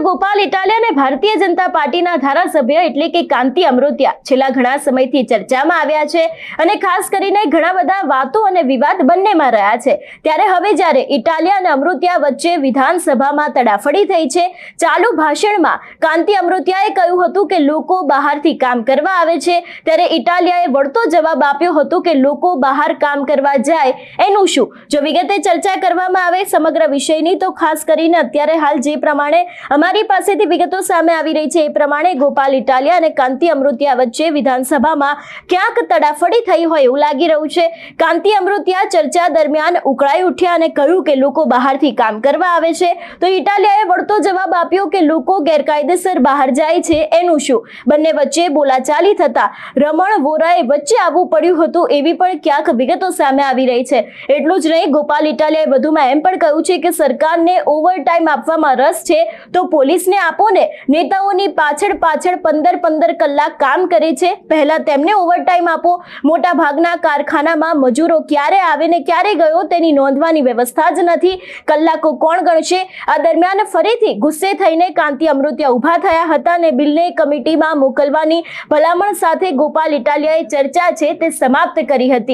ગોપાલ ઇટાલિયા અને ભારતીય જનતા પાર્ટીના ધારાસભ્ય એટલે કે કાંતિ અમૃતિયા છેલ્લા ઘણા સમયથી ચર્ચામાં આવ્યા છે અને ખાસ કરીને ઘણા બધા વાતો અને વિવાદ બંનેમાં રહ્યા છે। ત્યારે હવે જ્યારે ઇટાલિયા અને અમૃતિયા વચ્ચે વિધાનસભામાં તડાફડી થઈ છે। ચાલુ ભાષણમાં કાંતિ અમૃતિયાએ કહ્યું હતું કે લોકો બહારથી કામ કરવા આવે છે, ત્યારે ઇટાલિયાએ વળતો જવાબ આપ્યો હતો કે લોકો બહાર કામ કરવા જાય એનું શું। જો વિગતે ચર્ચા કરવામાં આવે સમગ્ર વિષયની તો ખાસ કરીને અત્યારે હાલ જે પ્રમાણે અમારી પાસેથી વિગતો સામે આવી રહી છે એ પ્રમાણે ગોપાલ ઇટાલિયા અને કાંતિ અમૃતિયા વચ્ચે વિધાનસભામાં ક્યાંક તડાફડી થઈ હોય એવું લાગી રહ્યું છે। કાંતિ અમૃતિયા ચર્ચા દરમિયાન ઉકળાઈ ઉઠ્યા અને કહ્યું કે લોકો બહારથી કામ કરવા આવે છે, તો ઇટાલિયાએ વળતો જવાબ આપ્યો કે લોકો ગેરકાયદેસર બહાર જાય છે એનું શું। બંને વચ્ચે બોલાચાલી થતા રમણ વોરાએ વચ્ચે આવવું પડ્યું હતું એવી પણ ક્યાંક વિગતો સામે આવી રહી છે। એટલું જ નહીં, ગોપાલ ઇટાલિયાએ વધુમાં એમ પણ કહ્યું છે કે સરકારને ઓવરટાઈમ આપવામાં રસ છે તો પોલીસને આપો ને। નેતાઓની પાછળ 15 કલાક કામ કરે છે, પહેલા તેમને ઓવરટાઈમ આપો। મોટા ભાગના કારખાનામાં મજૂરો ક્યારે આવે ને ક્યારે ગયો તેની નોંધવાની વ્યવસ્થા જ નથી, કલાકો કોણ ગણશે। આ દરમિયાન ફરીથી ગુસ્સે થઈને કાંતિ અમૃતિયા ઊભા થયા હતા અને બિલને કમિટીમાં મોકલવાની ભલામણ સાથે ગોપાલ ઇટાલિયાએ ચર્ચા છે તે સમાપ્ત કરી હતી।